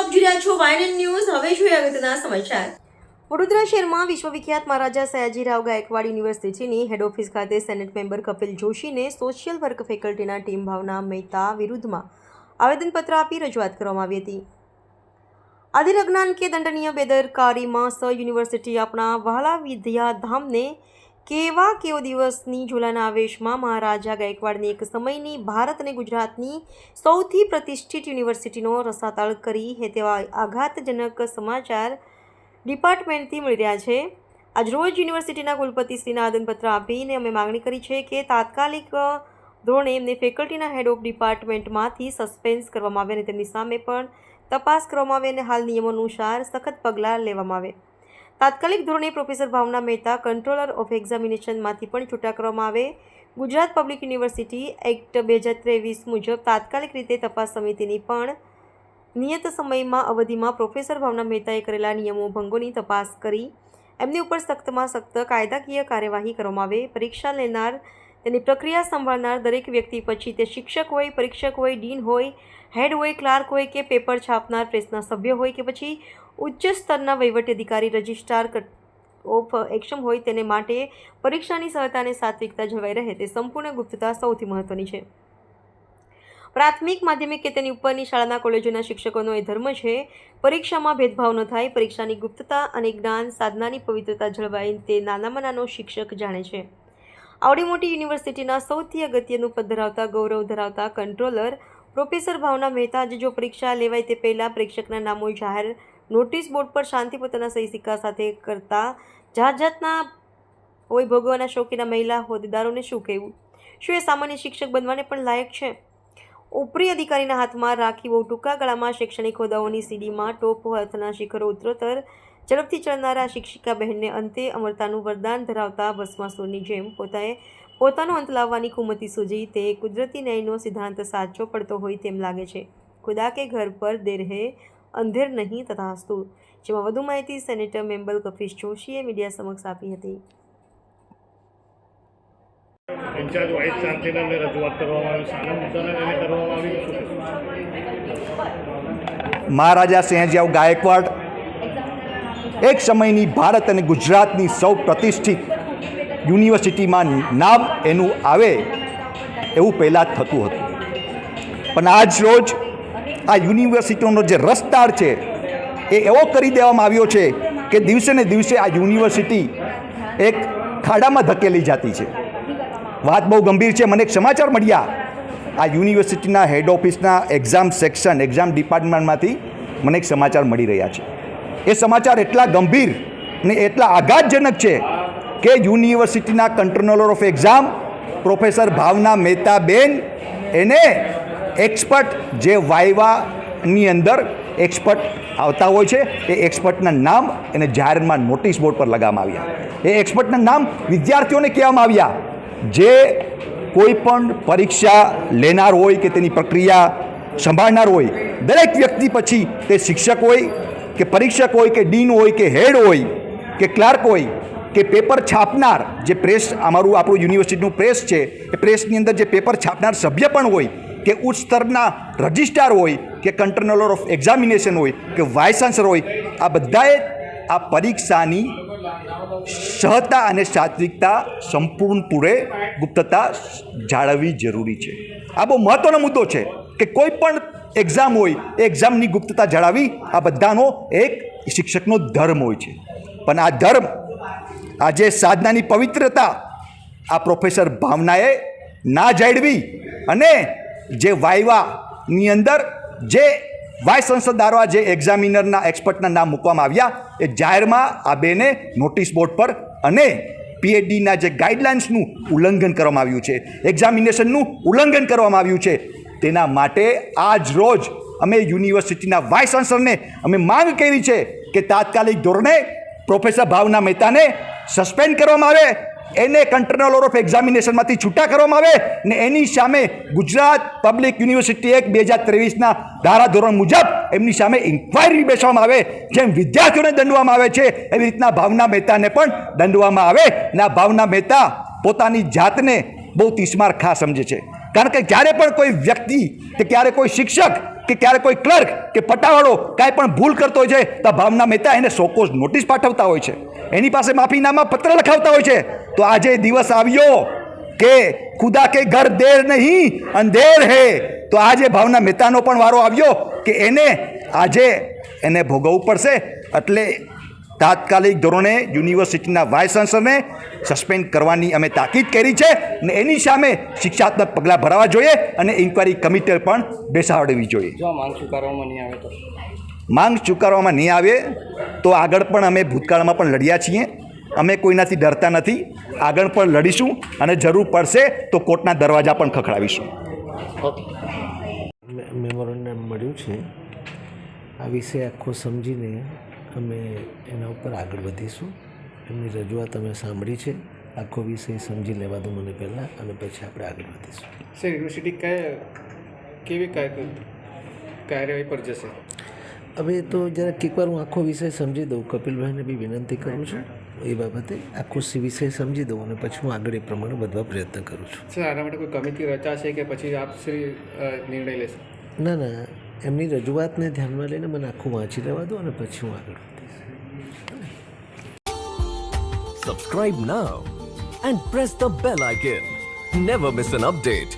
આપ જોઈ રહ્યા છો વાયન ન્યૂઝ. હવે જોઈએ અગત્યના સમાચાર. વડોદરા શહેરમાં વિશ્વવિખ્યાત મહારાજા સયાજીરાવ ગાયકવાડ યુનિવર્સિટીની હેડ ઓફિસ ખાતે સેનેટ મેમ્બર કપિલ જોશીને સોશિયલ વર્ક ફેકલ્ટીના ટીમ ભાવના મહેતા વિરુદ્ધમાં આવેદનપત્ર આપી રજૂઆત કરવામાં આવી હતી. આદિર અજ્ઞાન કે દંડનીય બેદરકારીમાં યુનિવર્સિટી આપણા વહાલા વિદ્યાધામને કેવા કેવો દિવસની ઝોલાના આવેશમાં મહારાજા ગાયકવાડની એક સમયની ભારત અને ગુજરાતની સૌથી પ્રતિષ્ઠિત યુનિવર્સિટીનો રસાતાળ કરી હે તેવા આઘાતજનક સમાચાર ડિપાર્ટમેન્ટથી મળી રહ્યા છે. આજરોજ યુનિવર્સિટીના કુલપતિશ્રીના આવેદનપત્ર આપીને અમે માગણી કરી છે કે તાત્કાલિક ધોરણે એમને ફેકલ્ટીના હેડ ઓફ ડિપાર્ટમેન્ટમાંથી સસ્પેન્સ કરવામાં આવે અને તેમની સામે પણ તપાસ કરવામાં આવે અને હાલ નિયમો અનુસાર સખત પગલાં લેવામાં આવે. તાત્કાલિક ધોરણે professor Bhavna Mehta controller of એક્ઝામિનેશનમાંથી પણ છૂટા કરવામાં આવે. ગુજરાત પબ્લિક યુનિવર્સિટી એક્ટ 2023 મુજબ તાત્કાલિક રીતે તપાસ સમિતિની પણ નિયત સમયમાં અવધિમાં પ્રોફેસર ભાવના મહેતાએ કરેલા નિયમો ભંગોની તપાસ કરી એમની ઉપર સખ્તમાં સખ્ત કાયદાકીય કાર્યવાહી કરવામાં આવે. પરીક્ષા લેનાર, તેની પ્રક્રિયા સંભાળનાર દરેક વ્યક્તિ, પછી તે શિક્ષક હોય, પરીક્ષક હોય, ડીન હોય, હેડ હોય, ક્લાર્ક હોય કે પેપર છાપનાર પ્રેસના સભ્ય હોય કે પછી ઉચ્ચ સ્તરના વહીવટી અધિકારી, રજિસ્ટ્રાર ઓફ એક્શન હોય, તેને માટે પરીક્ષાની સરળતા અને સાત્વિકતા જળવાઈ રહે તે સંપૂર્ણ ગુપ્તતા સૌથી મહત્વની છે. પ્રાથમિક, માધ્યમિક કે તેની ઉપરની શાળાના કોલેજોના શિક્ષકોનો એ ધર્મ છે. પરીક્ષામાં ભેદભાવ ન થાય, પરીક્ષાની ગુપ્તતા અને જ્ઞાન સાધનાની પવિત્રતા જળવાય તે નાનામાં નાનો શિક્ષક જાણે છે. આવડી મોટી યુનિવર્સિટીના સૌથી અગત્યનું પદ ધરાવતા, ગૌરવ ધરાવતા કંટ્રોલર પ્રોફેસર ભાવના મહેતા આજે જો પરીક્ષા લેવાય તે પહેલાં પરીક્ષકના નામો જાહેર નોટિસ બોર્ડ પર શાંતિ પોતાના સહી સિક્કા સાથે કરતા જાતના હોય ભોગવવાના શોખીના મહિલા હોદ્દેદારોને શું કહેવું? શું એ સામાન્ય શિક્ષક બનવાને પણ લાયક છે? ઉપરી અધિકારીના હાથમાં રાખી બહુ ટૂંકા ગાળામાં શૈક્ષણિક હોદ્દાઓની સીડીમાં ટોપ હાથના શિખરો ઉત્તરોત્તર ઝડપથી ચડનારા શિક્ષિકા બહેનને અંતે અમરતાનું વરદાન ધરાવતા ભસ્માસુરની જેમ પોતાનો અંત લાવવાની કુમતી સૂજી તે કુદરતી ન્યાયનો સિદ્ધાંત સાચો પડતો હોય તેમ લાગે છે. ખુદા કે ઘર પર દેર હે અંધેર નહીં તથાસ્તુ. જેમાં વધુ માહિતી સેનેટર મેમ્બર કપિલ જોશીએ મીડિયા સમક્ષ આપી હતી. ઇન્ચાર્જ વાઇસ ચાન્સેલરને રજૂઆત કરવામાં આવી, સાના મુદ્દાને લઈને કરવામાં આવી. મહારાજા સયાજીરાવ ગાયકવાડ એક સમયની ભારત અને ગુજરાતની સૌ પ્રતિષ્ઠિત યુનિવર્સિટીમાં નામ એનું આવે એવું પહેલાં જ થતું હતું. પણ આજ રોજ આ યુનિવર્સિટીનો જે રસતાળ છે એ એવો કરી દેવામાં આવ્યો છે કે દિવસે ને દિવસે આ યુનિવર્સિટી એક ખાડામાં ધકેલી જતી છે. વાત બહુ ગંભીર છે. મને એક સમાચાર મળ્યા આ યુનિવર્સિટીના હેડ ઓફિસના એક્ઝામ સેક્શન, એક્ઝામ ડિપાર્ટમેન્ટમાંથી મને એક સમાચાર મળી રહ્યા છે. એ સમાચાર એટલા ગંભીર ને એટલા આઘાતજનક છે કે યુનિવર્સિટીના controller of exam professor Bhavna Mehta બેન એને એક્સપર્ટ જે વાયવાની અંદર એક્સપર્ટ આવતા હોય છે એ એક્સપર્ટના નામ એને જાહેરમાં નોટિસ બોર્ડ પર લગાવવામાં આવ્યા. એ એક્સપર્ટના નામ વિદ્યાર્થીઓને કહેવામાં આવ્યા જે કોઈ પણ પરીક્ષા લેનાર હોય કે તેની પ્રક્રિયા સંભાળનાર હોય, દરેક વ્યક્તિ, પછી તે શિક્ષક હોય કે પરીક્ષક હોય કે ડીન હોય કે હેડ હોય કે ક્લાર્ક હોય કે પેપર છાપનાર, જે પ્રેસ આપણું યુનિવર્સિટીનું પ્રેસ છે એ પ્રેસની અંદર જે પેપર છાપનાર સભ્ય પણ હોય કે ઉચ્ચ સ્તરના રજિસ્ટ્રાર હોય કે કંટ્રોલર ઓફ એક્ઝામિનેશન હોય કે વાઇસ ચાન્સલર હોય, આ બધાએ આ પરીક્ષાની સહતા અને સાત્વિકતા સંપૂર્ણપૂરે ગુપ્તતા જાળવવી જરૂરી છે. આ બહુ મહત્ત્વનો મુદ્દો છે કે કોઈ પણ એક્ઝામ હોય એ એક્ઝામની ગુપ્તતા જાળવવી આ બધાનો એક શિક્ષકનો ધર્મ હોય છે. પણ આ ધર્મ, આજે સાધનાની પવિત્રતા આ પ્રોફેસર ભાવનાએ ના જાળવી અને જે વાયવાની અંદર જે વાઇસ ચાન્સલર દ્વારા જે એક્ઝામિનરના એક્સપર્ટના નામ મૂકવામાં આવ્યા એ જાહેરમાં આ બેને નોટિસ બોર્ડ પર અને પીએચડીના જે ગાઈડલાઇન્સનું ઉલ્લંઘન કરવામાં આવ્યું છે, એક્ઝામિનેશનનું ઉલ્લંઘન કરવામાં આવ્યું છે. તેના માટે આજ રોજ અમે યુનિવર્સિટીના વાઇસ ચાન્સલરને અમે માંગ કરી છે કે તાત્કાલિક ધોરણે પ્રોફેસર ભાવના મહેતાને સસ્પેન્ડ કરવામાં આવે, એને કંટ્રોલર ઓફ એક્ઝામિનેશનમાંથી છૂટા કરવામાં આવે ને એની સામે ગુજરાત પબ્લિક યુનિવર્સિટી એક્ટ 2023ના ધારાધોરણ મુજબ એમની સામે ઇન્ક્વાયરી બેસવામાં આવે. જેમ વિદ્યાર્થીઓને દંડવામાં આવે છે એવી રીતના ભાવના મહેતાને પણ દંડવામાં આવે. ને આ ભાવના મહેતા પોતાની જાતને બહુ તિસ્માર ખા સમજે છે. કારણ કે જ્યારે પણ કોઈ વ્યક્તિ કે ક્યારે કોઈ શિક્ષક કે ક્યારે કોઈ ક્લર્ક કે પટાવાળો કાંઈ પણ ભૂલ કરતો હોય છે તો ભાવના મહેતા એને સોકોઝ નોટિસ પાઠવતા હોય છે, એની પાસે માફીનામા પત્ર લખાવતા હોય છે. તો આજે દિવસ આવ્યો કે ખુદા કે ઘર દેર નહીં અંધેર હે, તો આજે ભાવના મહેતાનો પણ વારો આવ્યો કે એને ભોગવવું પડશે. એટલે તાત્કાલિક ધોરણે યુનિવર્સિટીના વાઇસ ચાન્સલરને સસ્પેન્ડ કરવાની અમે તાકીદ કરી છે અને એની સામે શિક્ષાત્મક પગલાં ભરવા જોઈએ અને ઇન્ક્વાયરી કમિટી પણ બેસાડવી જોઈએ. જો માંગ સ્વીકારવામાં નહીં આવે તો માંગ સ્વીકારવામાં નહીં આવે તો આગળ પણ અમે ભૂતકાળમાં પણ લડ્યા છીએ, અમે કોઈનાથી ડરતા નથી, આગળ પણ લડીશું અને જરૂર પડશે તો કોર્ટના દરવાજા પણ ખખડાવીશું. મેમોરેન્ડમ મળ્યું છે, આ વિષય આખો સમજીને અમે એના ઉપર આગળ વધીશું. એમની રજૂઆત અમે સાંભળી છે, આખો વિષય સમજી લેવા દો મને પહેલાં અને પછી આપણે આગળ વધીશું. સર યુનિવર્સિટી કેવી કાર્યવાહી પર જશે? હવે તો જરાક એકવાર હું આખો વિષય સમજી દઉં, કપિલભાઈને બી વિનંતી કરું છું એ બાબતે આખો વિષય સમજી દઉં અને પછી હું આગળ એ પ્રમાણે વધવા પ્રયત્ન કરું છું. સર આના માટે કોઈ કમિટી રચાશે કે પછી આપ શ્રી નિર્ણય લેશે? ના, એમની રજૂઆતને ધ્યાનમાં લઈને મને આખું વાંચી લેવા દો અને પછી હું આગળ વધીશ. Subscribe now and press the bell icon. Never miss an update.